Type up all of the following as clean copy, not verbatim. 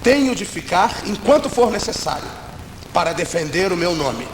Tenho de ficar enquanto for necessário para defender o meu nome.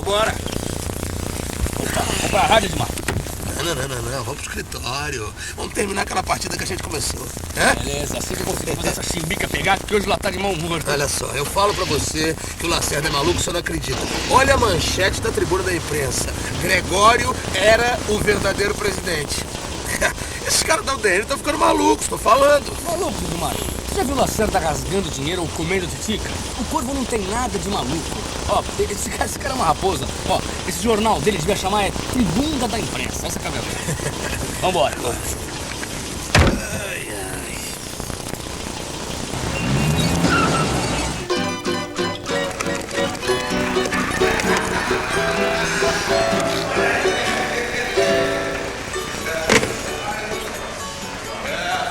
Bora! Vamos pra rádio, Edmar. Não, vamos pro escritório. Vamos terminar aquela partida que a gente começou. É? Beleza, assim que eu conseguir fazer essa chimbica pegar, que hoje lá tá de mau humor. Olha só, eu falo pra você que o Lacerda é maluco, você não acredita. Olha a manchete da tribuna da imprensa. Gregório era o verdadeiro presidente. Esses caras da UDN estão ficando malucos, tô falando. Maluco, Edmar. Você já viu o Lacerda rasgando dinheiro ou comendo titica? O Corvo não tem nada de maluco. Ó, esse cara é uma raposa. Ó, esse jornal dele devia chamar Tribuna da Imprensa. Essa é a cabeça. Vambora. Ai, ai.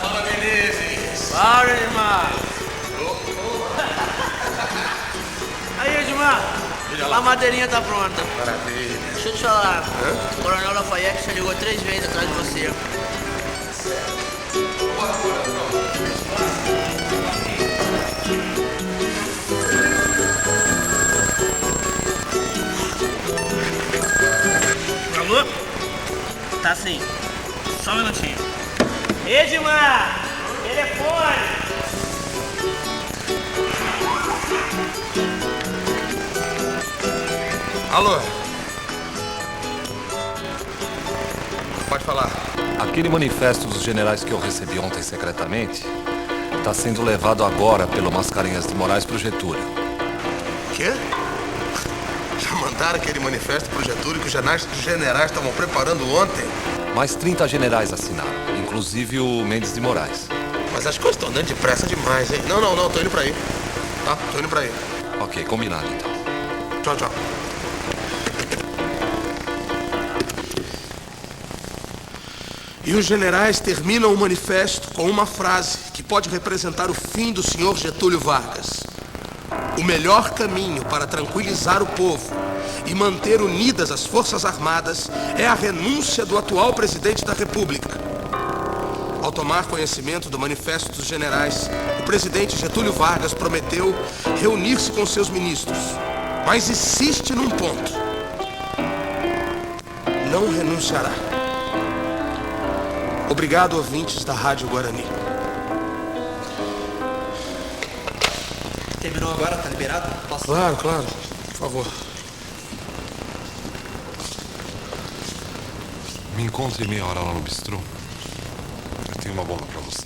Fala, Menezes. Fala, Edmar. Aí, Edmar. A madeirinha tá pronta. Maravilha. Deixa eu te falar. O Coronel Lafayette já ligou 3 vezes atrás de você. Alô? Tá sim. Só um minutinho. Edmar! Telefone! Alô? Pode falar. Aquele manifesto dos generais que eu recebi ontem secretamente está sendo levado agora pelo Mascarenhas de Moraes pro Getúlio. Quê? Já mandaram aquele manifesto pro Getúlio que os generais estavam preparando ontem? Mais 30 generais assinaram, inclusive o Mendes de Moraes. Mas as coisas estão andando depressa demais, hein? Não, tô indo pra aí. Tá? Tô indo pra aí. Ok, combinado então. Tchau, tchau. E os generais terminam o manifesto com uma frase que pode representar o fim do senhor Getúlio Vargas. O melhor caminho para tranquilizar o povo e manter unidas as Forças Armadas é a renúncia do atual presidente da República. Ao tomar conhecimento do manifesto dos generais, o presidente Getúlio Vargas prometeu reunir-se com seus ministros, mas insiste num ponto: não renunciará. Obrigado, ouvintes da Rádio Guarani. Terminou agora? Tá liberado? Posso? Claro, por favor. Me encontre meia hora lá no bistrô. Eu tenho uma bomba pra você.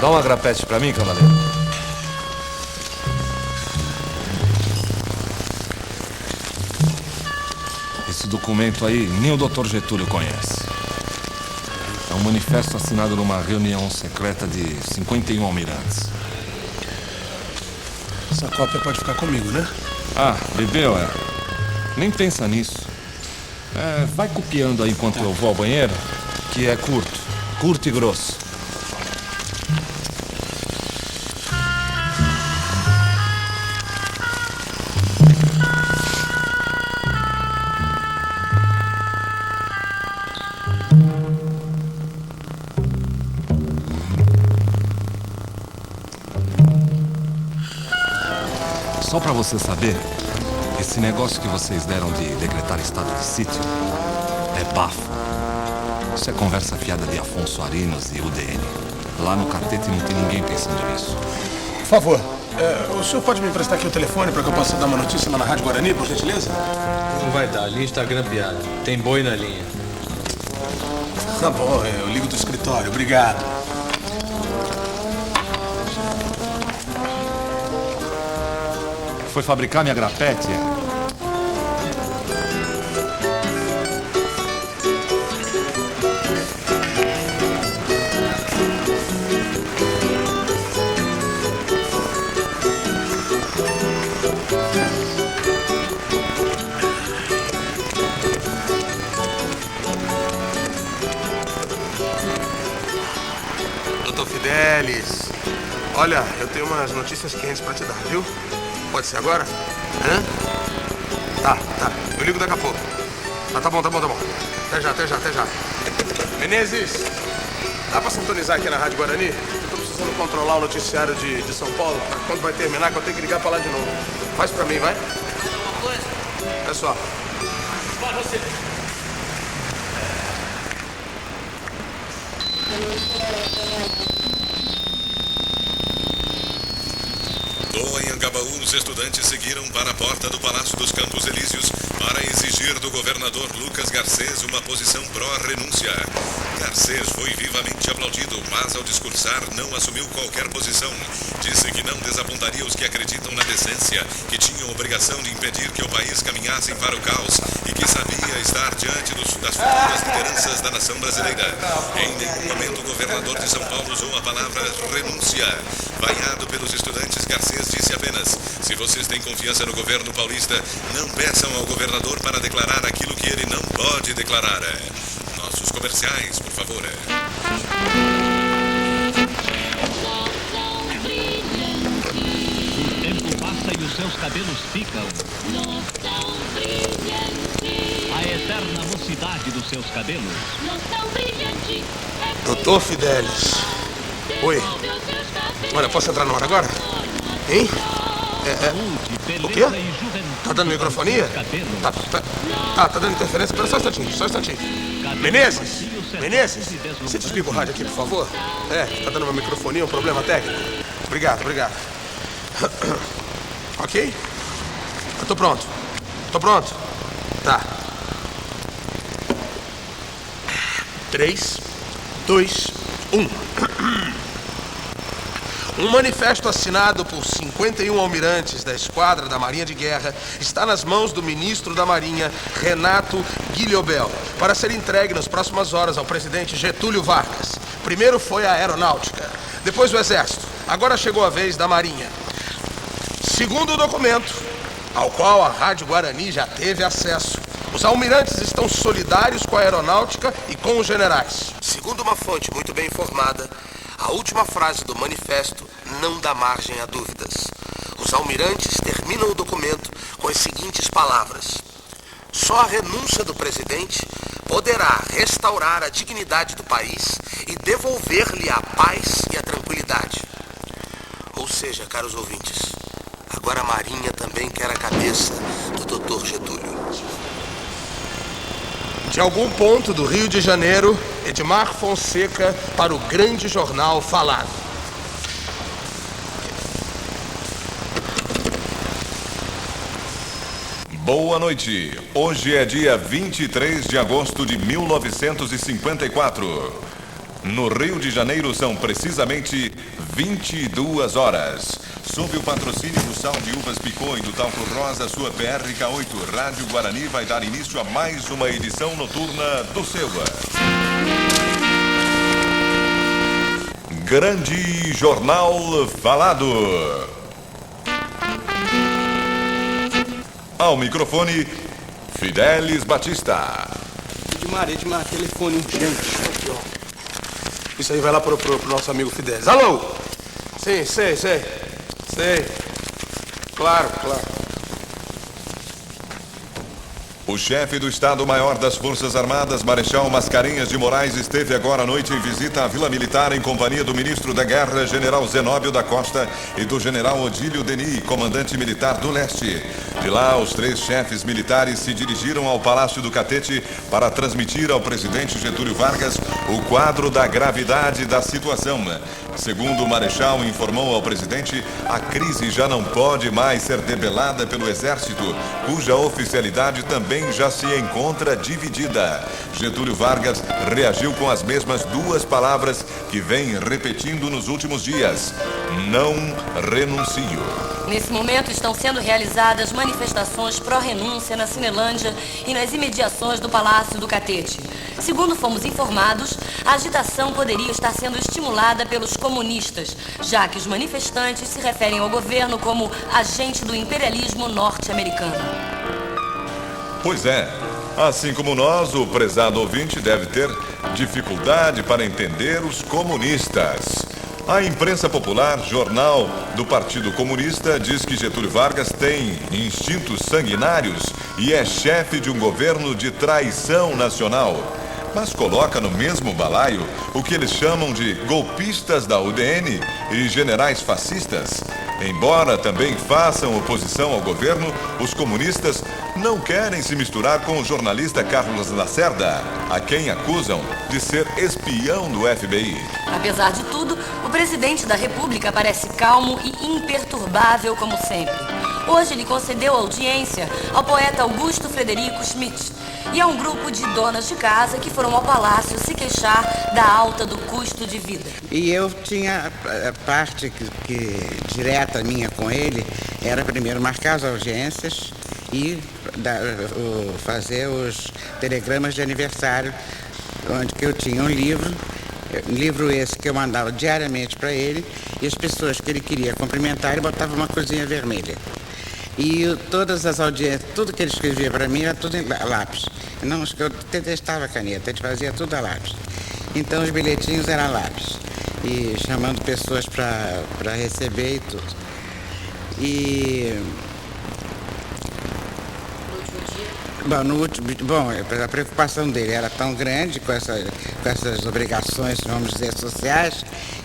Dá uma grapete pra mim, cavaleiro. Esse documento aí, nem o Dr. Getúlio conhece. É um manifesto assinado numa reunião secreta de 51 almirantes. Essa cópia pode ficar comigo, né? Ah, bebeu, é? Nem pensa nisso. Vai copiando aí enquanto eu vou ao banheiro, que é curto e grosso. Só pra você saber, esse negócio que vocês deram de decretar estado de sítio é bafo. Isso é conversa fiada de Afonso Arinos e UDN. Lá no Catete não tem ninguém pensando nisso. Por favor, O senhor pode me emprestar aqui o telefone para que eu possa dar uma notícia lá na Rádio Guarani, por gentileza? Não vai dar, a linha está grampeada. Tem boi na linha. Tá bom, eu ligo do escritório. Obrigado. Foi fabricar minha grapete? Doutor Fidelis, olha, eu tenho umas notícias quentes pra te dar, viu? Pode ser agora? Hã? Tá. Eu ligo daqui a pouco. Tá bom. Até já. Menezes, dá pra sintonizar aqui na Rádio Guarani? Eu tô precisando controlar o noticiário de São Paulo. Quando vai terminar, que eu tenho que ligar pra lá de novo. Faz pra mim, vai? Uma coisa? É só. Vai você. Do Anhangabaú, os estudantes seguiram para a porta do Palácio dos Campos Elíseos para exigir do governador Lucas Garcês uma posição pró-renúncia. Garcês foi vivamente aplaudido, mas ao discursar não assumiu qualquer posição. Disse que não desapontaria os que acreditam na decência, que tinham obrigação de impedir que o país caminhasse para o caos e que sabia estar diante das futuras lideranças da nação brasileira. Em nenhum momento o governador de São Paulo usou a palavra renúncia. Vaiado pelos estudantes, Garcês disse apenas: se vocês têm confiança no governo paulista, não peçam ao governador para declarar aquilo que ele não pode declarar. Nossos comerciais, por favor. O tempo passa e os seus cabelos ficam. A eterna mocidade dos seus cabelos. Doutor Fidelis. Oi. Olha, posso entrar no ar agora? Hein? O quê? Tá dando microfonia? Tá dando interferência? Espera só um instantinho. Menezes, você desliga o rádio aqui, por favor? Tá dando uma microfonia, um problema técnico. Obrigado. Ok? Eu tô pronto. Tá. 3, 2, 1. Um manifesto assinado por 51 almirantes da Esquadra da Marinha de Guerra está nas mãos do ministro da Marinha, Renato Guilhobel, para ser entregue nas próximas horas ao presidente Getúlio Vargas. Primeiro foi a Aeronáutica, depois o Exército, agora chegou a vez da Marinha. Segundo o documento, ao qual a Rádio Guarani já teve acesso, os almirantes estão solidários com a Aeronáutica e com os generais. Segundo uma fonte muito bem informada, a última frase do manifesto não dá margem a dúvidas. Os almirantes terminam o documento com as seguintes palavras: só a renúncia do presidente poderá restaurar a dignidade do país e devolver-lhe a paz e a tranquilidade. Ou seja, caros ouvintes, agora a Marinha também quer a cabeça do Dr. Getúlio. De algum ponto do Rio de Janeiro, Edmar Fonseca para o grande jornal Falado. Boa noite. Hoje é dia 23 de agosto de 1954. No Rio de Janeiro são precisamente 22 horas. Sob o patrocínio do Sal de Uvas Picô e do Talco Rosa, sua PRK8, Rádio Guarani vai dar início a mais uma edição noturna do seu Grande Jornal Falado. Ao microfone, Fidelis Batista. Edmar, telefone urgente. Aqui, ó. Isso aí vai lá pro nosso amigo Fidelis. Alô? Sim, sei. Claro. O chefe do Estado-Maior das Forças Armadas, Marechal Mascarenhas de Moraes, esteve agora à noite em visita à Vila Militar em companhia do ministro da Guerra, general Zenóbio da Costa, e do general Odílio Denis, comandante militar do Leste. De lá, os 3 chefes militares se dirigiram ao Palácio do Catete para transmitir ao presidente Getúlio Vargas o quadro da gravidade da situação. Segundo o Marechal informou ao presidente, a crise já não pode mais ser debelada pelo Exército, cuja oficialidade também já se encontra dividida. Getúlio Vargas reagiu com as mesmas 2 palavras que vem repetindo nos últimos dias: não renuncio. Nesse momento estão sendo realizadas manifestações pró-renúncia na Cinelândia e nas imediações do Palácio do Catete. Segundo fomos informados, a agitação poderia estar sendo estimulada pelos comunistas, já que os manifestantes se referem ao governo como agente do imperialismo norte-americano. Pois é, assim como nós, o prezado ouvinte deve ter dificuldade para entender os comunistas. A imprensa popular, jornal do Partido Comunista, diz que Getúlio Vargas tem instintos sanguinários e é chefe de um governo de traição nacional. Mas coloca no mesmo balaio o que eles chamam de golpistas da UDN e generais fascistas. Embora também façam oposição ao governo, os comunistas não querem se misturar com o jornalista Carlos Lacerda, a quem acusam de ser espião do FBI. Apesar de tudo, o presidente da República parece calmo e imperturbável como sempre. Hoje ele concedeu audiência ao poeta Augusto Frederico Schmidt e a um grupo de donas de casa que foram ao palácio se queixar da alta do custo de vida. E eu tinha a parte direta minha com ele, era primeiro marcar as audiências e fazer os telegramas de aniversário, onde que eu tinha um livro esse que eu mandava diariamente para ele, e as pessoas que ele queria cumprimentar, ele botava uma coisinha vermelha. E todas as audiências, tudo que ele escrevia para mim era tudo em lápis. Não, eu detestava a caneta, a gente fazia tudo a lápis. Então os bilhetinhos eram lápis, e chamando pessoas para receber e tudo. E a preocupação dele era tão grande com essas obrigações, vamos dizer, sociais,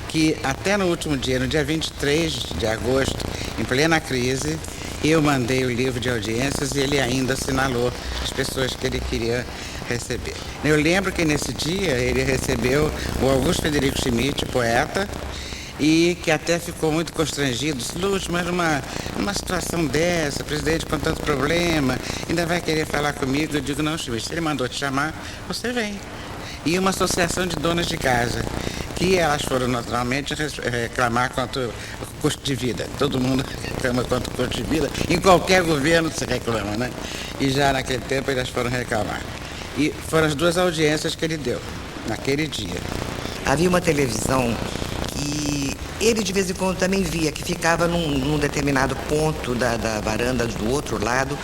que até no último dia, no dia 23 de agosto, em plena crise, eu mandei o livro de audiências e ele ainda assinalou as pessoas que ele queria receber. Eu lembro que nesse dia ele recebeu o Augusto Frederico Schmidt, poeta, e que até ficou muito constrangido. Disse: Lúcio, mas numa situação dessa, presidente com tanto problema, ainda vai querer falar comigo? Eu digo: não, Schmidt, se ele mandou te chamar, você vem. E uma associação de donas de casa, que elas foram naturalmente reclamar quanto ao custo de vida. Todo mundo reclama quanto ao custo de vida, em qualquer governo se reclama, né? E já naquele tempo elas foram reclamar. E foram as 2 audiências que ele deu, naquele dia. Havia uma televisão que ele de vez em quando também via, que ficava num determinado ponto da varanda do outro lado.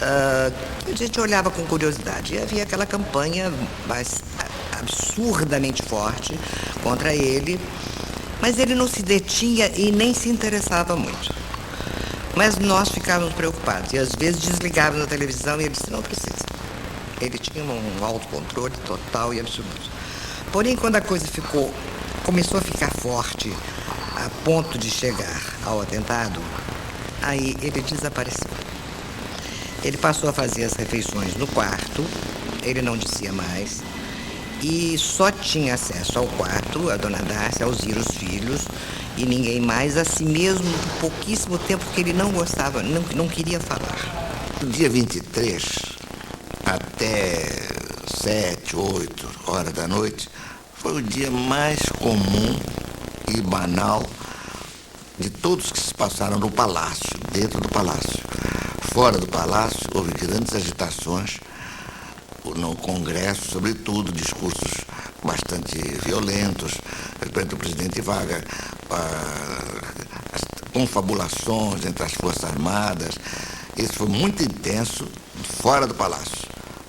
A gente olhava com curiosidade e havia aquela campanha mais absurdamente forte contra ele, mas ele não se detinha e nem se interessava muito. Mas nós ficávamos preocupados e às vezes desligávamos a televisão e ele disse: não precisa. Ele tinha um autocontrole total e absoluto. Porém, quando a coisa começou a ficar forte a ponto de chegar ao atentado, aí ele desapareceu. Ele passou a fazer as refeições no quarto, ele não descia mais, e só tinha acesso ao quarto, a dona Dácia, a Alzira, os filhos, e ninguém mais, a si mesmo, por pouquíssimo tempo, que ele não gostava, não queria falar. No dia 23, até 7, 8 horas da noite, foi o dia mais comum e banal de todos que se passaram no palácio, dentro do palácio. Fora do palácio, houve grandes agitações no Congresso, sobretudo discursos bastante violentos perante o presidente Vargas, as confabulações entre as Forças Armadas. Isso foi muito intenso fora do palácio.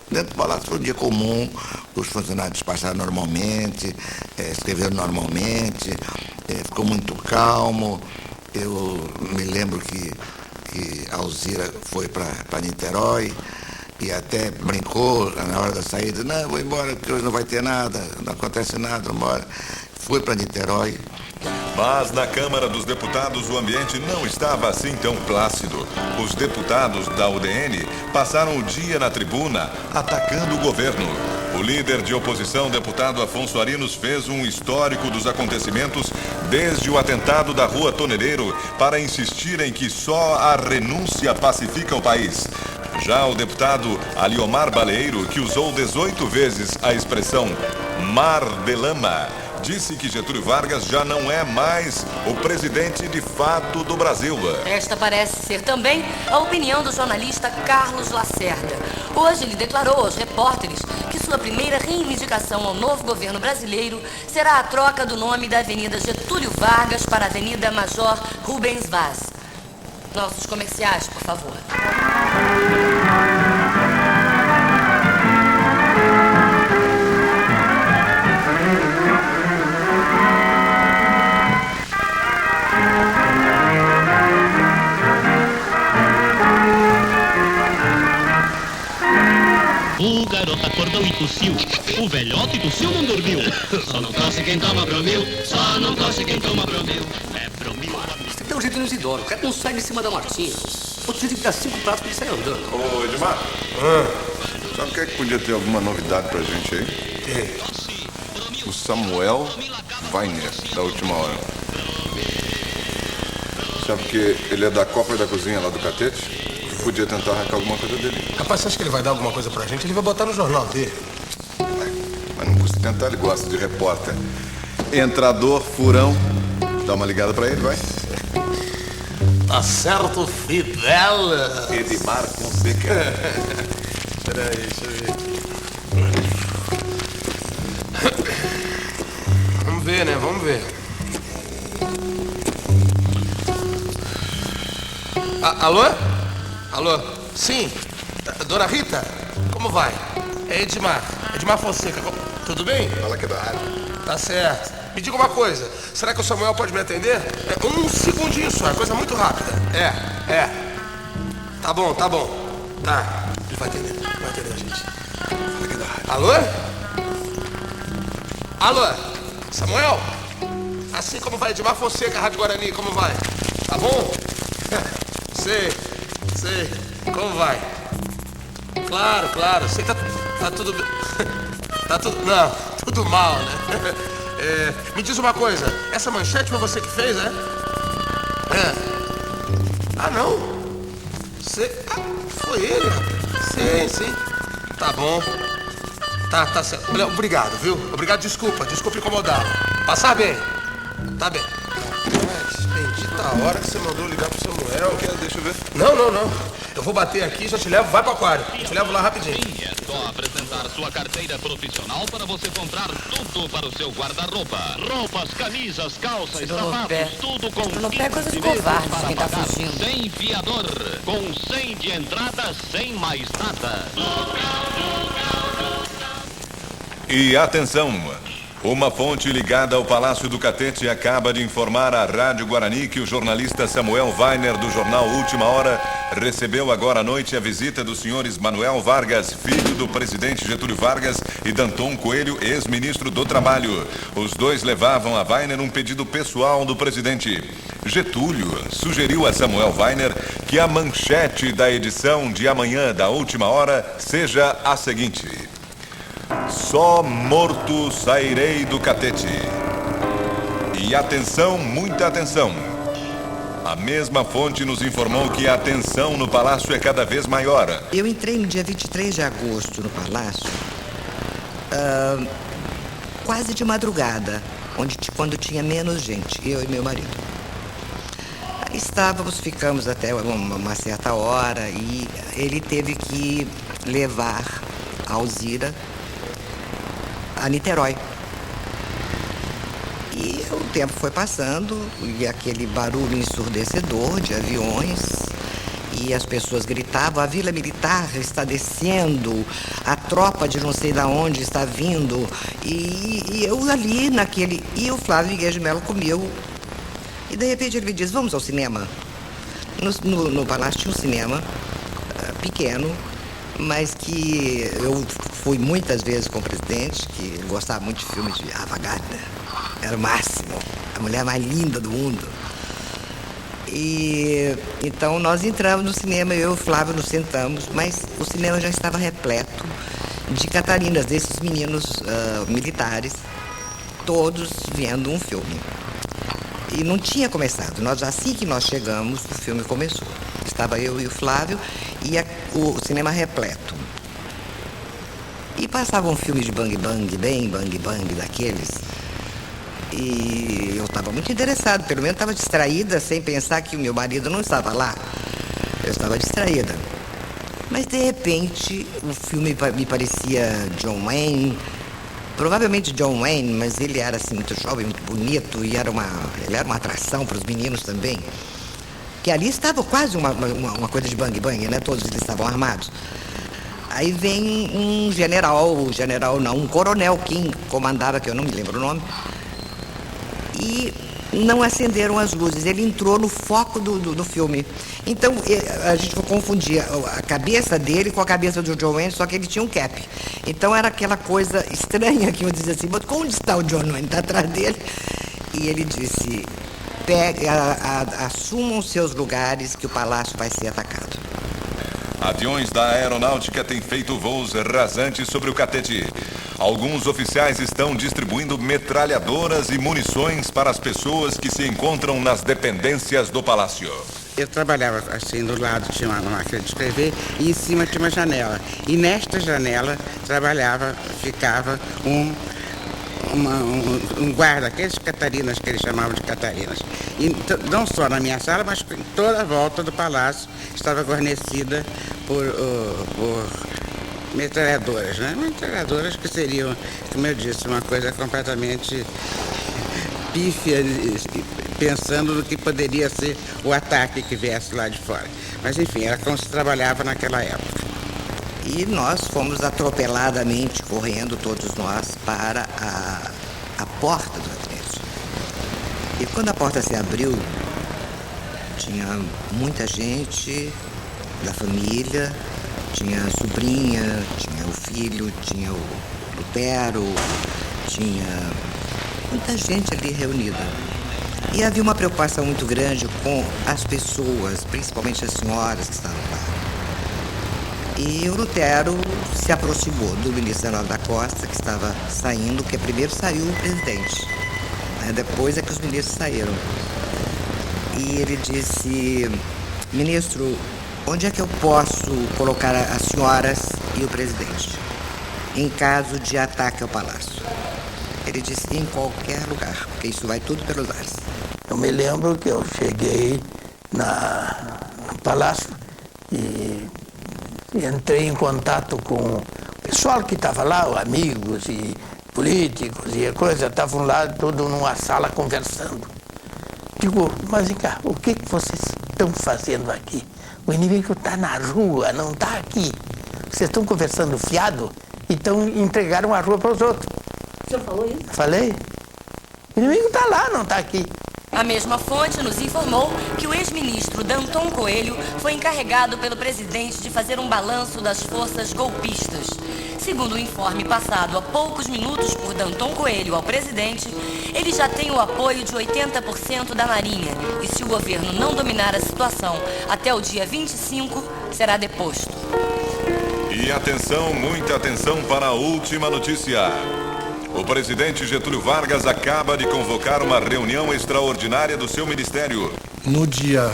Dentro do palácio foi um dia comum, os funcionários passaram normalmente, escreveram normalmente, ficou muito calmo. Eu me lembro que a Alzira foi para Niterói e até brincou na hora da saída, não, vou embora porque hoje não vai ter nada, não acontece nada, vou embora. Fui para Niterói. Mas na Câmara dos Deputados o ambiente não estava assim tão plácido. Os deputados da UDN passaram o dia na tribuna atacando o governo. O líder de oposição, deputado Afonso Arinos, fez um histórico dos acontecimentos desde o atentado da Rua Toneleiro para insistir em que só a renúncia pacifica o país. Já o deputado Aliomar Baleiro, que usou 18 vezes a expressão mar de lama, disse que Getúlio Vargas já não é mais o presidente de fato do Brasil. Esta parece ser também a opinião do jornalista Carlos Lacerda. Hoje ele declarou aos repórteres que sua primeira reivindicação ao novo governo brasileiro será a troca do nome da Avenida Getúlio Vargas para a Avenida Major Rubens Vaz. Nossos comerciais, por favor. O garoto acordou e tossiu. O velhote tossiu, não dormiu. Só não tosse quem toma Bromil. Só não tosse quem toma Bromil. É Bromil. Você tem um jeito inusidoro. O cara não sai de cima da Martinha. Outro dia tem que dar 5 pratos pra ele sair andando. Ô, Edmar. Sabe o que é que podia ter alguma novidade pra gente aí? O Samuel Weiner, da Última Hora. Sabe que ele é da Copa e da Cozinha lá do Catete? Podia tentar arrancar alguma coisa dele. Rapaz, você acha que ele vai dar alguma coisa pra gente? Ele vai botar no jornal dele. Mas não custa tentar, ele gosta de repórter. Entrador, furão. Dá uma ligada pra ele, vai. Tá certo, Fidel. Edmar Fonseca. Peraí, deixa eu ver. Vamos ver, né? Vamos ver. Alô? Alô? Sim. Dona Rita? Como vai? É Edmar. Edmar Fonseca. Tudo bem? Fala que é da rádio. Tá certo. Me diga uma coisa. Será que o Samuel pode me atender? Um segundinho só. É coisa muito rápida. É. Tá bom. Tá. Ele vai atender a gente. Fala que é da rádio. Alô? Samuel? Assim como vai Edmar Fonseca, Rádio Guarani, como vai? Tá bom? Sei. Como vai? Claro. Sei que tá tudo bem. Tá tudo... Não, tudo mal, né? Me diz uma coisa. Essa manchete foi você que fez, né? Ah, não? Foi ele? Sim. Tá bom. Tá certo. Obrigado, viu? Obrigado, desculpa incomodar. Passar bem. Tá bem. Bendita a hora que você mandou ligar pro Samuel. Deixa eu ver. Não. Eu vou bater aqui, já te levo, vai pro aquário. Eu te levo lá rapidinho. É só apresentar sua carteira profissional para você comprar tudo para o seu guarda-roupa. Roupas, camisas, calças, sapatos, tudo com 20 é coisa de vezes covarde, para quem tá pagar fugindo. sem fiador, com 100 de entrada, sem mais nada. E atenção! Uma fonte ligada ao Palácio do Catete acaba de informar à Rádio Guarani que o jornalista Samuel Weiner, do jornal Última Hora, recebeu agora à noite a visita dos senhores Manuel Vargas, filho do presidente Getúlio Vargas, e Danton Coelho, ex-ministro do Trabalho. Os dois levavam a Weiner um pedido pessoal do presidente. Getúlio sugeriu a Samuel Weiner que a manchete da edição de amanhã da Última Hora seja a seguinte: só morto sairei do Catete. E atenção, muita atenção. A mesma fonte nos informou que a tensão no Palácio é cada vez maior. Eu entrei no dia 23 de agosto no Palácio, quase de madrugada, quando tinha menos gente, eu e meu marido. Aí ficamos até uma certa hora e ele teve que levar a Alzira a Niterói. E o tempo foi passando e aquele barulho ensurdecedor de aviões e as pessoas gritavam: a Vila Militar está descendo, a tropa de não sei de onde está vindo. E eu ali naquele... E o Flávio Vigues de Mello comigo. E de repente ele me diz: vamos ao cinema. No Palácio tinha um cinema pequeno, mas que eu fui muitas vezes com o presidente, que gostava muito de filmes de Ava Gardner. Era o máximo, a mulher mais linda do mundo. E então nós entramos no cinema, eu e o Flávio nos sentamos, mas o cinema já estava repleto de catarinas, desses meninos militares, todos vendo um filme. E não tinha começado. Assim que nós chegamos, o filme começou. Estava eu e o Flávio e o cinema repleto. E passava um filme de bang bang, bem bang bang daqueles. E eu estava muito interessado, pelo menos estava distraída, sem pensar que o meu marido não estava lá. Eu estava distraída. Mas de repente o filme me parecia John Wayne. Provavelmente John Wayne, mas ele era assim muito jovem, muito bonito, e ele era uma atração para os meninos também. Que ali estava quase uma coisa de bang bang, né? Todos eles estavam armados. Aí vem um coronel que comandava, que eu não me lembro o nome, e não acenderam as luzes. Ele entrou no foco do filme. Então, a gente confundia a cabeça dele com a cabeça do John Wayne, só que ele tinha um cap. Então, era aquela coisa estranha que eu dizia assim, mas onde está o John Wayne? Está atrás dele. E ele disse, assumam seus lugares que o palácio vai ser atacado. Aviões da aeronáutica têm feito voos rasantes sobre o Catete. Alguns oficiais estão distribuindo metralhadoras e munições para as pessoas que se encontram nas dependências do palácio. Eu trabalhava assim, do lado tinha uma máquina de escrever e em cima tinha uma janela. E nesta janela ficava um guarda, aqueles catarinas que eles chamavam de catarinas. E não só na minha sala, mas em toda a volta do palácio estava guarnecida por metralhadoras, né? Metralhadoras que seriam, como eu disse, uma coisa completamente pífia, pensando no que poderia ser o ataque que viesse lá de fora. Mas enfim, era como se trabalhava naquela época. E nós fomos atropeladamente correndo, todos nós, para a porta do gabinete. E quando a porta se abriu, tinha muita gente da família, tinha a sobrinha, tinha o filho, tinha o Lutero, tinha muita gente ali reunida. E havia uma preocupação muito grande com as pessoas, principalmente as senhoras que estavam lá. E o Lutero se aproximou do ministro Arnaldo da Costa, que estava saindo, porque primeiro saiu o presidente, né? Depois é que os ministros saíram. E ele disse, ministro, onde é que eu posso colocar as senhoras e o presidente em caso de ataque ao palácio? Ele disse, em qualquer lugar, porque isso vai tudo pelos ares. Eu me lembro que eu cheguei no palácio e entrei em contato com o pessoal que estava lá, amigos e políticos e coisa, estavam lá todos numa sala conversando. Digo, mas vem cá, o que vocês estão fazendo aqui? O inimigo está na rua, não está aqui. Vocês estão conversando fiado, então entregaram a rua para os outros. O senhor falou isso? Falei. O inimigo está lá, não está aqui. A mesma fonte nos informou que o ex-ministro Danton Coelho foi encarregado pelo presidente de fazer um balanço das forças golpistas. Segundo o informe passado há poucos minutos por Danton Coelho ao presidente, ele já tem o apoio de 80% da Marinha e se o governo não dominar a situação até o dia 25, será deposto. E atenção, muita atenção para a última notícia. O presidente Getúlio Vargas acaba de convocar uma reunião extraordinária do seu ministério. No dia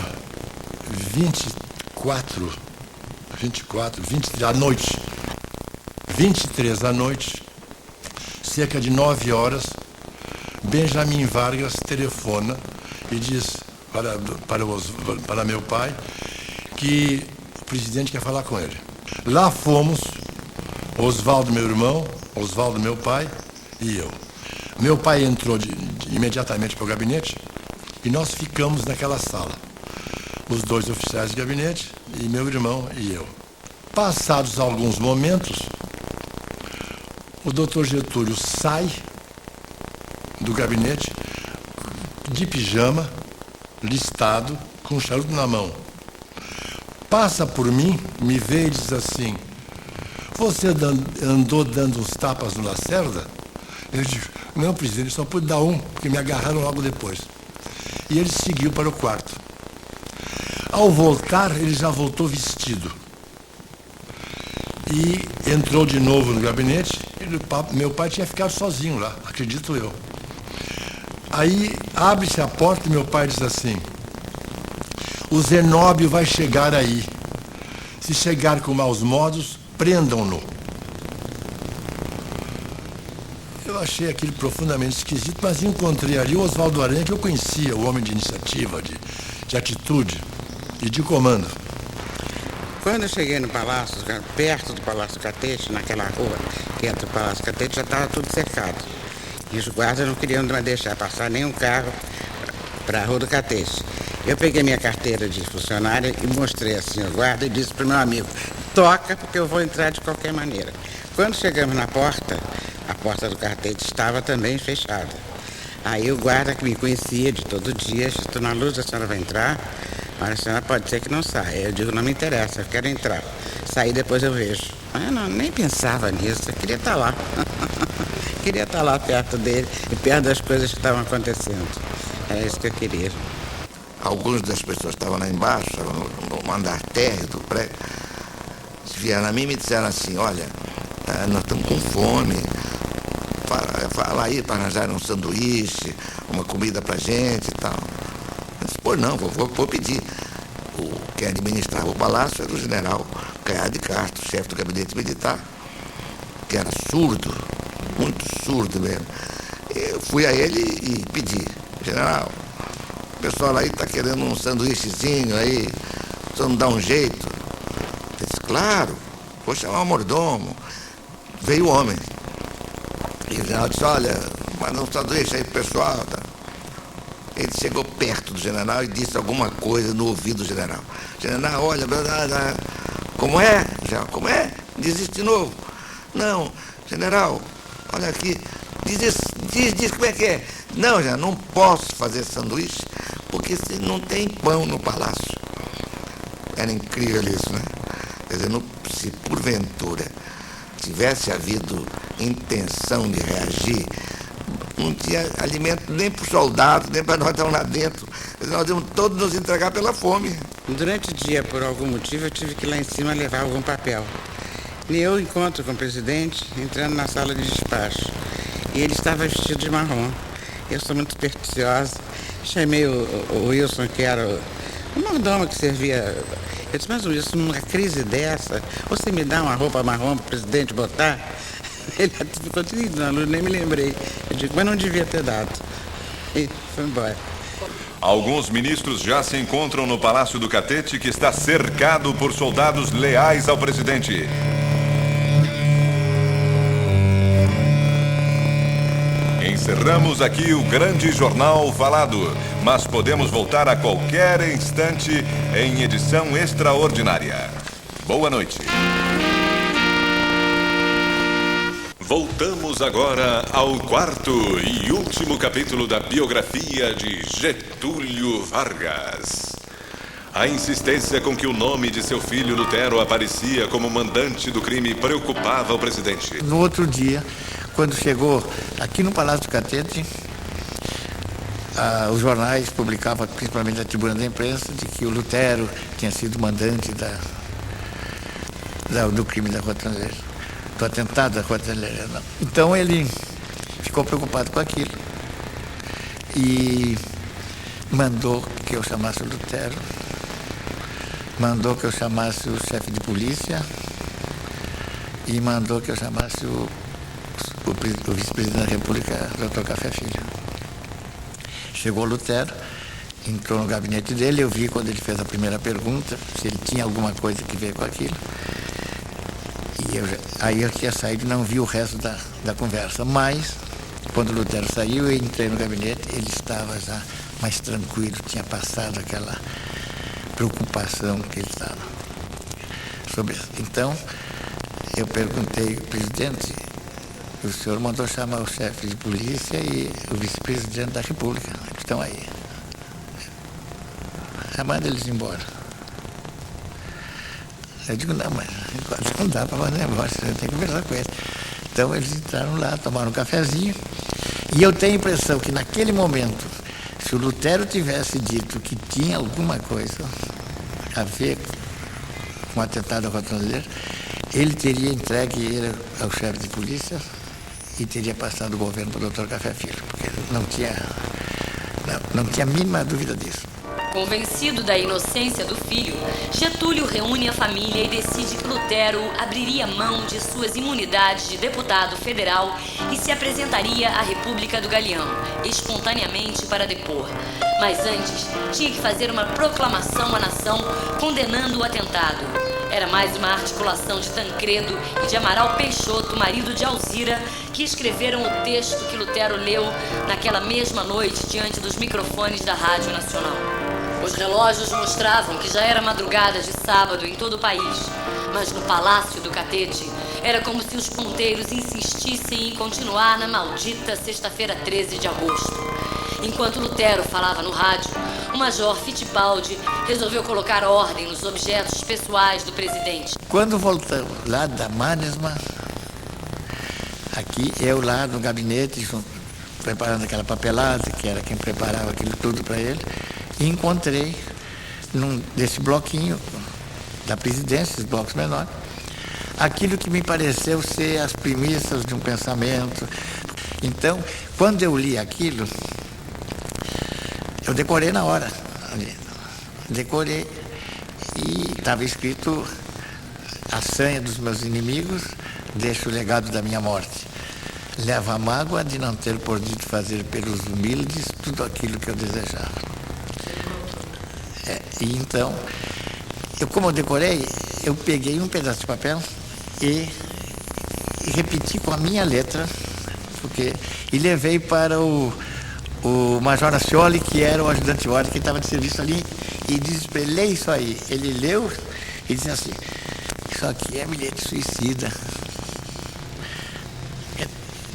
23 à noite, cerca de 9 horas, Benjamin Vargas telefona e diz para meu pai que o presidente quer falar com ele. Lá fomos, Oswaldo, meu irmão, Oswaldo, meu pai, e eu. Meu pai entrou imediatamente para o gabinete e nós ficamos naquela sala. Os dois oficiais de gabinete e meu irmão e eu. Passados alguns momentos, o doutor Getúlio sai do gabinete de pijama, listado, com um charuto na mão. Passa por mim, me vê e diz assim, você andou dando uns tapas no Lacerda? Ele disse, não, presidente, só pude dar um, porque me agarraram logo depois. E ele seguiu para o quarto. Ao voltar, ele já voltou vestido. E entrou de novo no gabinete. Meu pai tinha ficado sozinho lá, acredito eu. Aí abre-se a porta e meu pai diz assim, o Zenóbio vai chegar aí. Se chegar com maus modos, prendam-no. Eu achei aquilo profundamente esquisito, mas encontrei ali o Oswaldo Aranha, que eu conhecia, o homem de iniciativa, de atitude e de comando. Quando eu cheguei no palácio, perto do Palácio Catete, naquela rua que entra o Palácio Catete, já estava tudo cercado. E os guardas não queriam deixar passar nenhum carro para a Rua do Catete. Eu peguei minha carteira de funcionária e mostrei assim ao guarda e disse para o meu amigo, toca porque eu vou entrar de qualquer maneira. Quando chegamos na porta, a porta do Catete estava também fechada. Aí o guarda que me conhecia de todo dia, disse, estou na luz, a senhora vai entrar? Mas a senhora pode ser que não saia. Eu digo, não me interessa, eu quero entrar. Sair depois eu vejo. Eu não, nem pensava nisso, eu queria estar lá. Queria estar lá perto dele e perto das coisas que estavam acontecendo. Era isso que eu queria. Algumas das pessoas estavam lá embaixo, no andar térreo do prédio, vieram a mim e me disseram assim, olha, nós estamos com fome, fala aí para arranjar um sanduíche, uma comida para gente e tal. Eu disse, pô, não, vou pedir. Quem administrava o palácio era o general Caiado de Castro, chefe do gabinete militar, que era surdo, muito surdo mesmo. Eu fui a ele e pedi, general, o pessoal aí está querendo um sanduíchezinho aí, só não dá um jeito. Ele disse, claro, vou chamar o mordomo. Veio o homem. E o general disse, olha, manda um sanduíche aí pro pessoal. Tá? Ele chegou perto do general e disse alguma coisa no ouvido do general. General, olha, como é? Já, como é? Diz isso de novo. Não, general, olha aqui, diz como é que é. Não, já não posso fazer sanduíche porque não tem pão no palácio. Era incrível isso, né? Quer dizer, se porventura tivesse havido intenção de reagir, não tinha alimento nem para os soldados, nem para nós que estamos lá dentro. Nós íamos todos nos entregar pela fome. Durante o dia, por algum motivo, eu tive que ir lá em cima levar algum papel. E eu encontro com o presidente entrando na sala de despacho. E ele estava vestido de marrom. Eu sou muito supersticiosa. Chamei o Wilson, que era o mordomo que servia. Eu disse, mas Wilson, numa crise dessa, você me dá uma roupa marrom para o presidente botar? Ele ficou triste, não, nem me lembrei. Eu digo, mas não devia ter dado. E foi embora. Alguns ministros já se encontram no Palácio do Catete, que está cercado por soldados leais ao presidente. Encerramos aqui o grande jornal falado, mas podemos voltar a qualquer instante em edição extraordinária. Boa noite. Voltamos agora ao quarto e último capítulo da biografia de Getúlio Vargas. A insistência com que o nome de seu filho Lutero aparecia como mandante do crime preocupava o presidente. No outro dia, quando chegou aqui no Palácio do Catete, os jornais publicavam, principalmente a Tribuna da Imprensa, de que o Lutero tinha sido mandante do crime da Rua Transeira, do atentado da Rua Transeira. Então ele ficou preocupado com aquilo e mandou que eu chamasse o Lutero, mandou que eu chamasse o chefe de polícia e mandou que eu chamasse o vice-presidente da República, Dr. Café Filho. Chegou o Lutero, entrou no gabinete dele, eu vi quando ele fez a primeira pergunta, se ele tinha alguma coisa que ver com aquilo. E aí eu tinha saído e não vi o resto da conversa. Mas, quando o Lutero saiu, eu entrei no gabinete, ele estava já mais tranquilo, tinha passado aquela preocupação que ele estava sobre isso. Então, eu perguntei, presidente, o senhor mandou chamar o chefe de polícia e o vice-presidente da República, que estão aí. Manda eles embora. Eu digo, não, mas não dá para fazer negócio, eu tenho que conversar com ele. Então eles entraram lá, tomaram um cafezinho, e eu tenho a impressão que naquele momento, se o Lutero tivesse dito que tinha alguma coisa a ver com o atentado ao tornozeleiro, ele teria entregue ele ao chefe de polícia e teria passado o governo para o Dr. Café Filho, porque não tinha a mínima dúvida disso. Convencido da inocência do filho, Getúlio reúne a família e decide que Lutero abriria mão de suas imunidades de deputado federal e se apresentaria à República do Galeão, espontaneamente para depor. Mas antes, tinha que fazer uma proclamação à nação condenando o atentado. Era mais uma articulação de Tancredo e de Amaral Peixoto, marido de Alzira, que escreveram o texto que Lutero leu naquela mesma noite diante dos microfones da Rádio Nacional. Os relógios mostravam que já era madrugada de sábado em todo o país, mas no Palácio do Catete era como se os ponteiros insistissem em continuar na maldita sexta-feira 13 de agosto. Enquanto Lutero falava no rádio, o Major Fittipaldi resolveu colocar ordem nos objetos pessoais do presidente. Quando voltamos lá da Mannesmann, aqui eu lá no gabinete, preparando aquela papelada, que era quem preparava aquilo tudo para ele, e encontrei desse bloquinho da presidência, esses blocos menores, aquilo que me pareceu ser as premissas de um pensamento. Então, quando eu li aquilo, eu decorei na hora. Decorei e estava escrito: a sanha dos meus inimigos, deixa o legado da minha morte. Leva a mágoa de não ter podido fazer pelos humildes tudo aquilo que eu desejava. E então, como eu decorei, eu peguei um pedaço de papel e repeti com a minha letra, e levei para o Major Ascioli, que era o ajudante de ordem, que estava de serviço ali, e disse para ele: lê isso aí. Ele leu e disse assim: isso aqui é bilhete suicida.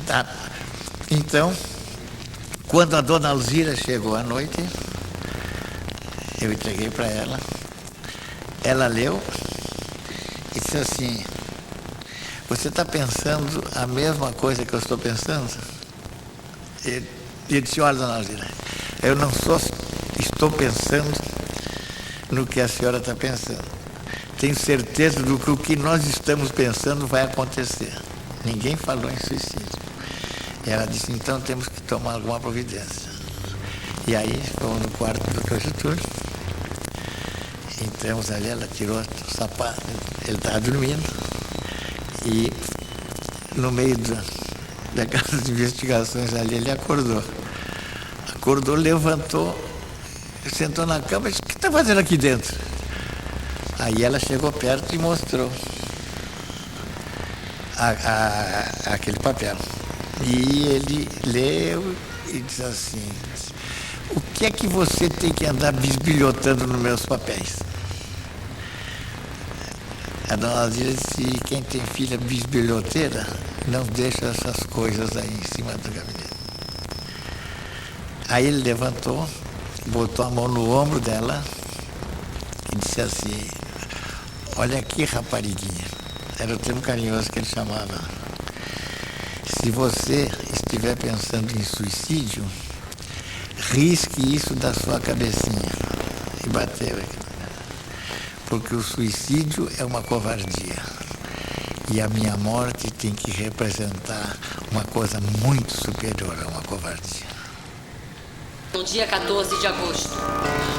Tá. Então, quando a dona Alzira chegou à noite, eu entreguei para ela, ela leu e disse assim: você está pensando a mesma coisa que eu estou pensando? E eu disse: olha, dona Alzira, eu não só estou pensando no que a senhora está pensando, tenho certeza do que o que nós estamos pensando vai acontecer. Ninguém falou em suicídio. E ela disse: então temos que tomar alguma providência. E aí fomos no quarto do Dr. Getúlio, entramos ali, ela tirou o sapato, ele estava dormindo, e no meio daquelas investigações ali, ele acordou, levantou, sentou na cama e disse: o que está fazendo aqui dentro? Aí ela chegou perto e mostrou aquele papel. E ele leu e disse assim: o que é que você tem que andar bisbilhotando nos meus papéis? A dona Alzira disse: quem tem filha bisbilhoteira não deixa essas coisas aí em cima do gabinete. Aí ele levantou, botou a mão no ombro dela e disse assim: olha aqui, rapariguinha. Era o termo carinhoso que ele chamava. Se você estiver pensando em suicídio, risque isso da sua cabecinha. E bateu aqui. Porque o suicídio é uma covardia. E a minha morte tem que representar uma coisa muito superior a uma covardia. No dia 14 de agosto,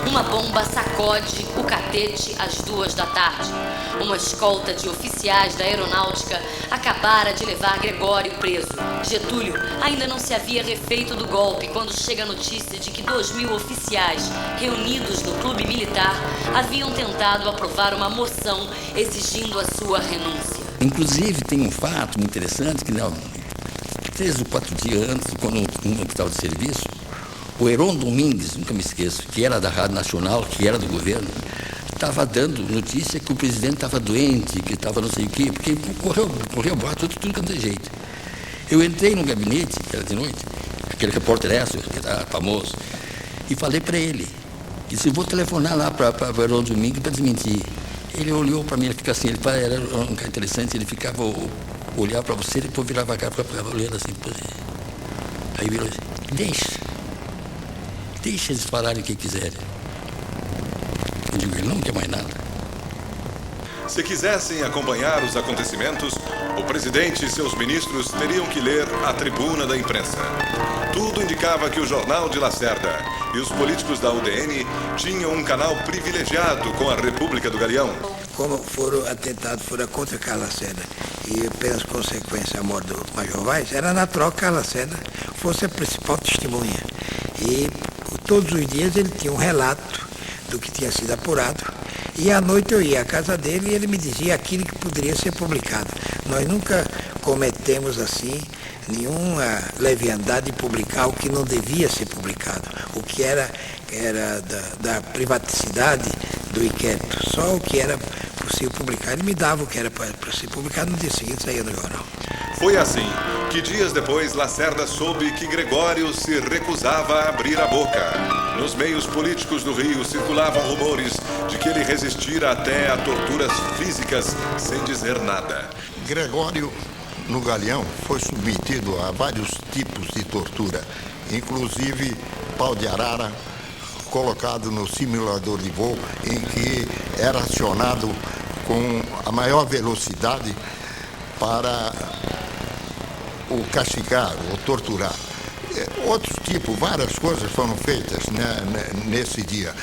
uma bomba sacode o Catete às 2 da tarde. Uma escolta de oficiais da aeronáutica acabara de levar Gregório preso. Getúlio ainda não se havia refeito do golpe quando chega a notícia de que 2.000 oficiais reunidos no clube militar haviam tentado aprovar uma moção exigindo a sua renúncia. Inclusive, tem um fato muito interessante que 3 ou 4 dias antes, quando eu estava de serviço, o Heron Domingues, nunca me esqueço, que era da Rádio Nacional, que era do governo, estava dando notícia que o presidente estava doente, que estava não sei o quê, porque correu boato, tudo quanto é jeito. Eu entrei no gabinete, que era de noite, aquele repórter que era famoso, e falei para ele, disse: eu vou telefonar lá para o Heron Domingues para desmentir. Ele olhou para mim, ele fica assim, ele era um cara interessante, ele ficava, olhava para você, depois virava a cara, ficava olhando assim, depois, aí virou assim, deixa eles falarem o que quiserem. Eu digo, ele não quer mais nada. Se quisessem acompanhar os acontecimentos, o presidente e seus ministros teriam que ler a tribuna da imprensa. Tudo indicava que o jornal de Lacerda e os políticos da UDN tinham um canal privilegiado com a República do Galeão. Como foram atentados contra Carlos Lacerda e apenas consequência a morte do Major Vaz, era natural que Carlos Lacerda fosse a principal testemunha. E todos os dias ele tinha um relato do que tinha sido apurado. E à noite eu ia à casa dele e ele me dizia aquilo que poderia ser publicado. Nós nunca cometemos assim nenhuma leviandade de publicar o que não devia ser publicado, o que era da privaticidade do inquérito, só o que era possível publicar. Ele me dava o que era para ser publicado, no dia seguinte saía no jornal. Foi assim que dias depois Lacerda soube que Gregório se recusava a abrir a boca. Nos meios políticos do Rio circulavam rumores de que ele resistira até a torturas físicas sem dizer nada. Gregório, no Galeão, foi submetido a vários tipos de tortura, inclusive pau de arara, colocado no simulador de voo, em que era acionado com a maior velocidade para o castigar, ou torturar. Outros tipos, várias coisas foram feitas, né, nesse dia,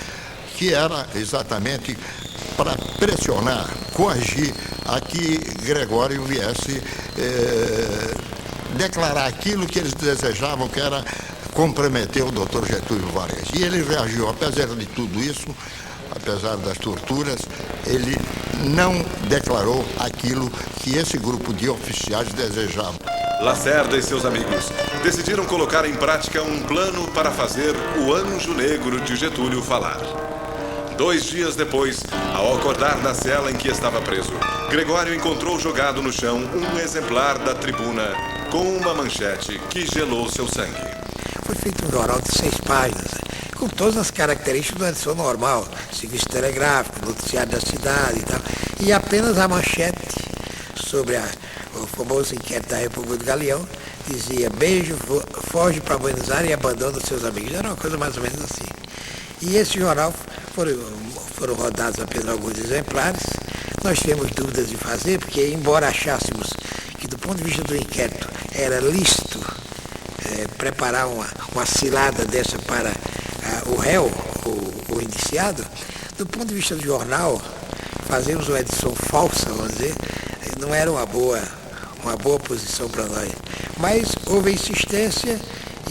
que era exatamente para pressionar, coagir a que Gregório viesse declarar aquilo que eles desejavam, que era comprometer o Dr. Getúlio Vargas. E ele reagiu, apesar de tudo isso, apesar das torturas, ele não declarou aquilo que esse grupo de oficiais desejava. Lacerda e seus amigos decidiram colocar em prática um plano para fazer o anjo negro de Getúlio falar. 2 dias depois, ao acordar na cela em que estava preso, Gregório encontrou jogado no chão um exemplar da tribuna com uma manchete que gelou seu sangue. Foi feito um jornal de 6 páginas, com todas as características da edição normal, serviço telegráfico, noticiário da cidade e tal, e apenas a manchete sobre o famoso inquérito da República do Galeão dizia: beijo, foge para Buenos Aires e abandona os seus amigos. Era uma coisa mais ou menos assim. E esse jornal foram rodados apenas alguns exemplares. Nós tivemos dúvidas de fazer, porque embora achássemos que do ponto de vista do inquérito era lícito preparar uma cilada dessa para o réu, o indiciado, do ponto de vista do jornal, fazermos uma edição falsa, vamos dizer, não era uma boa posição para nós. Mas houve insistência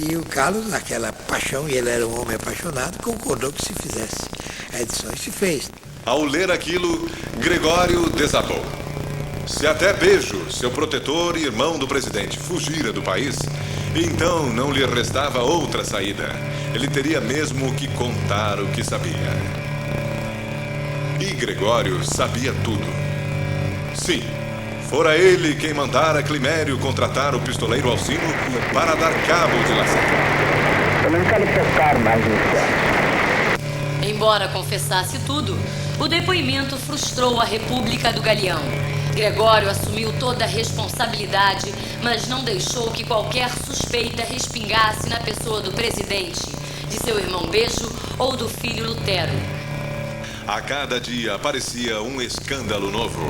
e o Carlos, naquela paixão, e ele era um homem apaixonado, concordou que se fizesse a edição e se fez. Ao ler aquilo, Gregório desabou. Se até Beijo, seu protetor e irmão do presidente, fugira do país, então não lhe restava outra saída. Ele teria mesmo que contar o que sabia. E Gregório sabia tudo. Sim, fora ele quem mandara Climério contratar o pistoleiro Alcino para dar cabo de Lacerda. Eu não quero tocar mais nisso. Embora confessasse tudo, o depoimento frustrou a República do Galeão. Gregório assumiu toda a responsabilidade, mas não deixou que qualquer suspeita respingasse na pessoa do presidente, de seu irmão Beijo ou do filho Lutero. A cada dia aparecia um escândalo novo.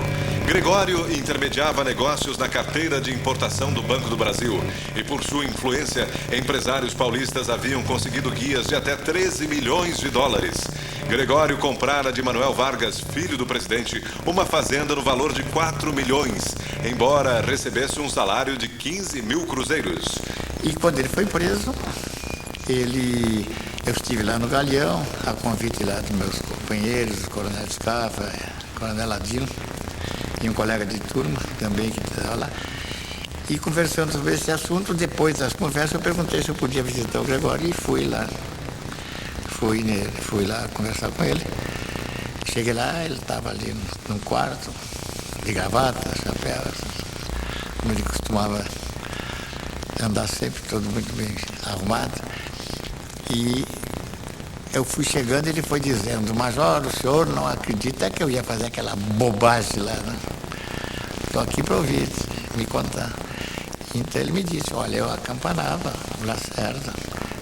Gregório intermediava negócios na carteira de importação do Banco do Brasil e, por sua influência, empresários paulistas haviam conseguido guias de até 13 milhões de dólares. Gregório comprara de Manuel Vargas, filho do presidente, uma fazenda no valor de 4 milhões, embora recebesse um salário de 15 mil cruzeiros. E quando ele foi preso, eu estive lá no Galeão, a convite lá dos meus companheiros, o Coronel Scafa, o Coronel Adilo, e um colega de turma também que estava lá. E conversando sobre esse assunto, depois das conversas, eu perguntei se eu podia visitar o Gregório e fui lá. Fui lá conversar com ele. Cheguei lá, ele estava ali num quarto, de gravata, chapéu, como ele costumava andar sempre, todo muito bem arrumado. E eu fui chegando e ele foi dizendo: Major, o senhor não acredita que eu ia fazer aquela bobagem lá, né? Estou aqui para ouvir, me contar. Então ele me disse: olha, eu acampanava o Lacerda,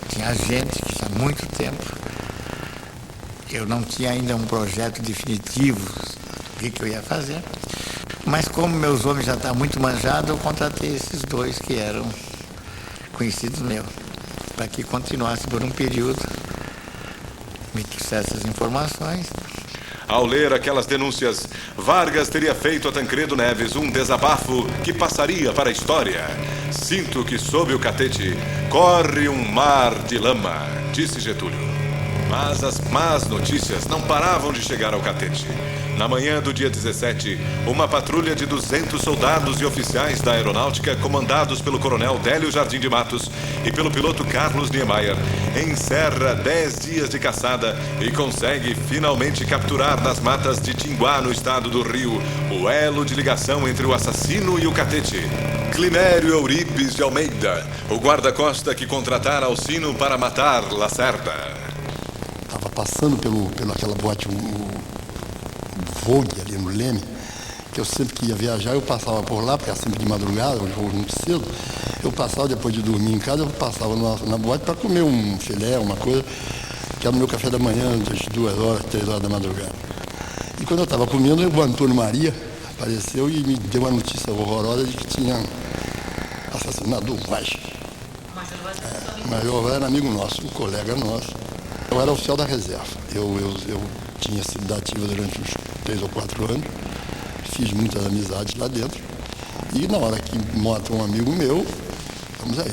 tinha gente que tinha muito tempo, eu não tinha ainda um projeto definitivo do que eu ia fazer, mas como meus homens já estavam muito manjados, eu contratei esses dois que eram conhecidos meus, para que continuasse por um período, me trouxesse essas informações. Ao ler aquelas denúncias, Vargas teria feito a Tancredo Neves um desabafo que passaria para a história. Sinto que sob o catete corre um mar de lama, disse Getúlio. Mas as más notícias não paravam de chegar ao catete. Na manhã do dia 17, uma patrulha de 200 soldados e oficiais da aeronáutica, comandados pelo coronel Délio Jardim de Matos e pelo piloto Carlos Niemeyer, encerra 10 dias de caçada e consegue finalmente capturar nas matas de Tinguá, no estado do Rio, o elo de ligação entre o assassino e o catete. Climério Euripes de Almeida, o guarda-costa que contratara Alcino para matar Lacerda. Estava passando pelaquela boate, Vogue ali no Leme, que eu sempre que ia viajar, eu passava por lá, porque era sempre de madrugada, um jogo muito cedo. Eu passava, depois de dormir em casa, eu passava na boate para comer um filé, uma coisa, que era no meu café da manhã, das 2 horas, 3 horas da madrugada. E quando eu estava comendo, o Antônio Maria apareceu e me deu uma notícia horrorosa de que tinha assassinado o Vaz. O Major Vaz era amigo nosso, um colega nosso. Eu era oficial da reserva. Eu tinha sido da ativa durante uns 3 ou 4 anos, fiz muitas amizades lá dentro, e na hora que mata um amigo meu, vamos aí.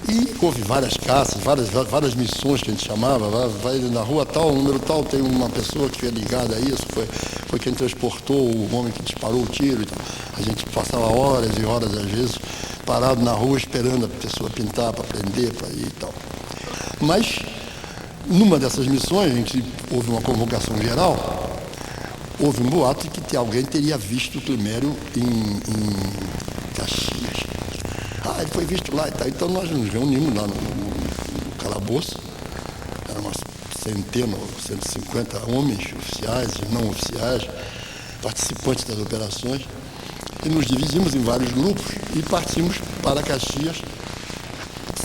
E houve várias caças, várias missões que a gente chamava, vai na rua tal, número tal, tem uma pessoa que foi ligada a isso, foi quem transportou o homem que disparou o tiro e tal. A gente passava horas e horas, às vezes, parado na rua esperando a pessoa pintar para prender, para ir e tal. Mas numa dessas missões, houve uma convocação geral, houve um boato de que alguém teria visto o Climério em Caxias. Ele foi visto lá e tal. Então nós nos reunimos lá no calabouço, eram umas centenas, 150 homens, oficiais e não oficiais, participantes das operações, e nos dividimos em vários grupos e partimos para Caxias,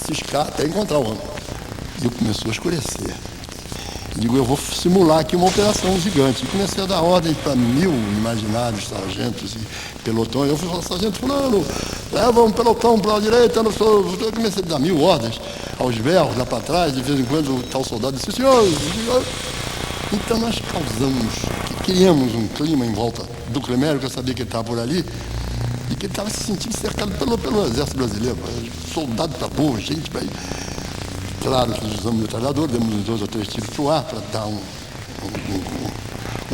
ciscar até encontrar o homem. E começou a escurecer. E digo, eu vou simular aqui uma operação gigante. E comecei a dar ordem para 1000 imaginários sargentos e pelotões. Eu fui falar, sargento fulano, leva um pelotão para a direita. Eu comecei a dar 1000 ordens aos berros lá para trás. De vez em quando o tal soldado disse, senhor. Então nós criamos um clima em volta do Climério, que eu sabia que ele estava por ali, e que ele estava se sentindo cercado pelo exército brasileiro. Soldado para burro, gente para ir. Claro que usamos o metralhador, demos uns 2 ou 3 tiros para o ar para dar um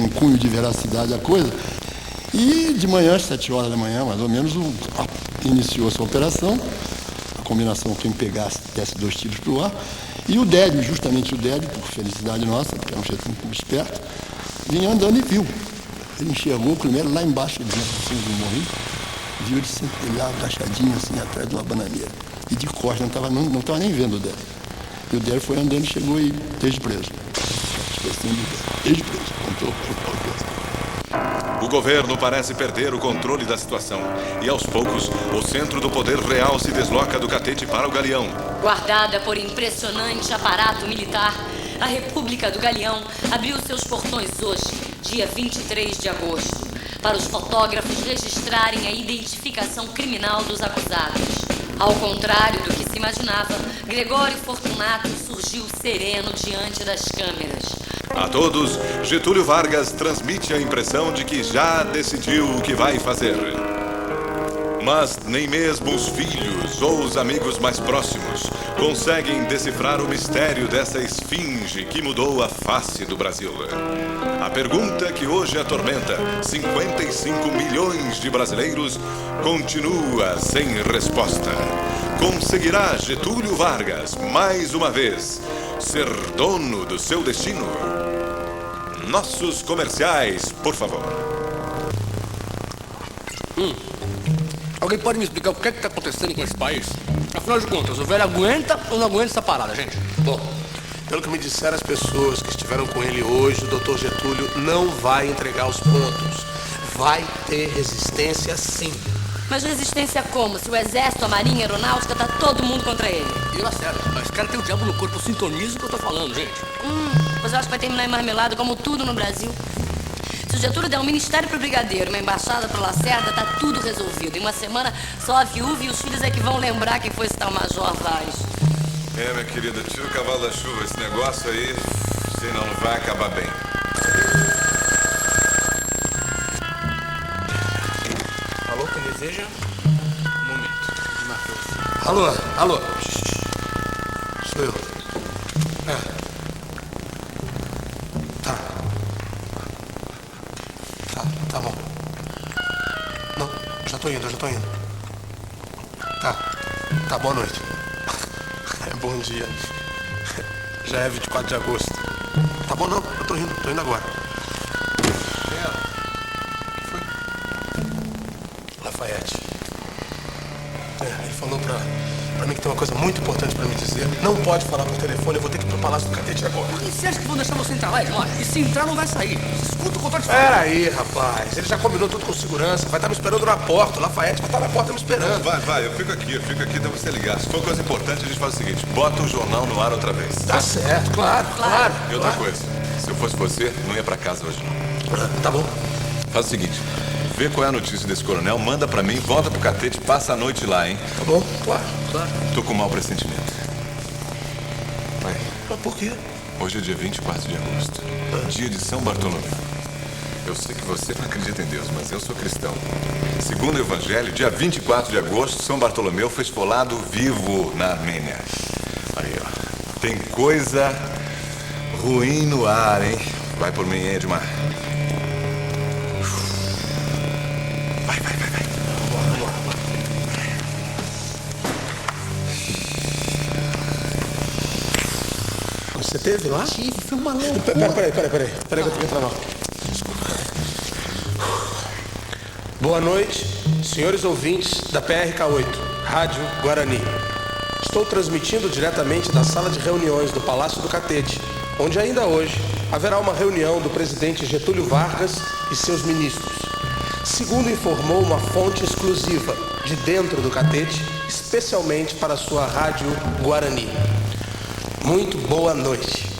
cunho de veracidade à coisa. E de manhã, às 7 horas da manhã, mais ou menos, iniciou essa operação. A combinação, quem pegasse, desse 2 tiros para o ar. E o Délio, justamente o Délio, por felicidade nossa, porque era um jeito muito esperto, vinha andando e viu. Ele enxergou o Climério lá embaixo, ele vinha assim do morrinho, viu ele sempre lá agachadinho assim atrás de uma bananeira. E de costas, não estava nem vendo o Délio. E o Délio foi andando e chegou e esteja preso. Esteja preso. O governo parece perder o controle da situação. E aos poucos, o centro do poder real se desloca do Catete para o Galeão. Guardada por impressionante aparato militar, a República do Galeão abriu seus portões hoje, dia 23 de agosto, para os fotógrafos registrarem a identificação criminal dos acusados. Ao contrário do que se imaginava, Gregório Fortunato surgiu sereno diante das câmeras. A todos, Getúlio Vargas transmite a impressão de que já decidiu o que vai fazer. Mas nem mesmo os filhos ou os amigos mais próximos conseguem decifrar o mistério dessa esfinge que mudou a face do Brasil. A pergunta que hoje atormenta 55 milhões de brasileiros continua sem resposta. Conseguirá Getúlio Vargas, mais uma vez, ser dono do seu destino? Nossos comerciais, por favor. Alguém pode me explicar o que está acontecendo com esse país? Afinal de contas, o velho aguenta ou não aguenta essa parada, gente? Bom, Pelo que me disseram as pessoas que estiveram com ele hoje, o doutor Getúlio não vai entregar os pontos. Vai ter resistência sim. Mas resistência como? Se o exército, a marinha, a aeronáutica, tá todo mundo contra ele. E eu acerto. Esse cara tem o diabo no corpo, sintoniza o que eu tô falando, gente. Pois eu acho que vai terminar em marmelada, como tudo no Brasil. Se o Getúlio der um ministério pro brigadeiro, uma embaixada pro Lacerda, tá tudo resolvido. Em uma semana, só a viúva e os filhos é que vão lembrar quem foi esse tal Major Vaz. Minha querida, tira o cavalo da chuva. Esse negócio aí, senão não vai acabar bem. Alô, quem deseja? Um momento. Alô, alô. Sou eu. Tá bom. Não, já tô indo. Tá, boa noite. Bom dia. Já é 24 de agosto. Tá bom, não, eu tô indo agora. Lafayette. Ele falou pra mim que tem uma coisa muito importante pra me dizer. Não pode falar por telefone, eu vou ter que ir pro Palácio do Catete agora. E você acha que vão deixar você entrar lá, Edmar? E se entrar, não vai sair. Escuta o controle de Pera aí, rapaz. Ele já combinou tudo com segurança. Vai estar me esperando na porta. O Lafayette vai estar na porta me esperando. Vai, eu fico aqui até você ligar. Se for coisa importante, a gente faz o seguinte: bota o jornal no ar outra vez. Tá certo, claro. E outra coisa, se eu fosse você, não ia pra casa hoje não. Tá bom. Faz o seguinte: vê qual é a notícia desse coronel, manda pra mim, volta pro Catete, passa a noite lá, hein? Tá bom, claro. Tô com um mau pressentimento. Vai. Mas por quê? Hoje é dia 24 de agosto. Dia de São Bartolomeu. Eu sei que você não acredita em Deus, mas eu sou cristão. Segundo o Evangelho, dia 24 de agosto, São Bartolomeu foi esfolado vivo na Armênia. Aí, ó. Tem coisa ruim no ar, hein? Vai por mim, Edmar. Vai. Vamos lá. Você teve lá? Tive, foi uma loucura. Peraí que eu tenho que entrar. Desculpa. Boa noite, senhores ouvintes da PRK-8, Rádio Guarani. Estou transmitindo diretamente da sala de reuniões do Palácio do Catete, onde ainda hoje haverá uma reunião do presidente Getúlio Vargas e seus ministros. Segundo informou uma fonte exclusiva de dentro do Catete, especialmente para a sua Rádio Guarani. Muito boa noite.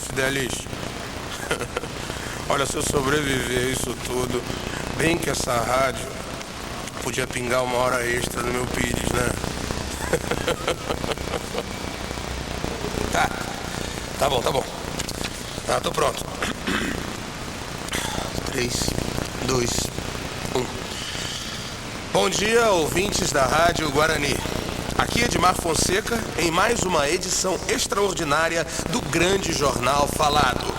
Fidelis, olha, se eu sobreviver a isso tudo, bem que essa rádio podia pingar uma hora extra no meu Pires, né? Tá bom. Tá, tô pronto. 3, 2, 1. Bom dia, ouvintes da Rádio Guarani. Aqui é Edmar Fonseca em mais uma edição extraordinária do grande jornal falado.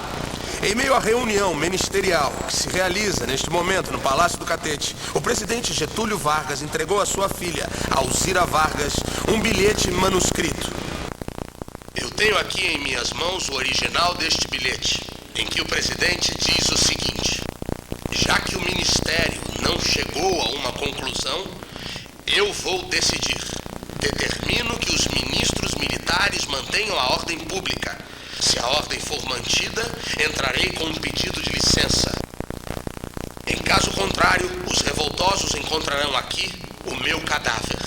Em meio à reunião ministerial que se realiza neste momento no Palácio do Catete, o presidente Getúlio Vargas entregou à sua filha, Alzira Vargas, um bilhete manuscrito. Eu tenho aqui em minhas mãos o original deste bilhete, em que o presidente diz o seguinte: já que o ministério não chegou a uma conclusão, eu vou decidir. Determino que os ministros militares mantenham a ordem pública. Se a ordem for mantida, entrarei com um pedido de licença. Em caso contrário, os revoltosos encontrarão aqui o meu cadáver.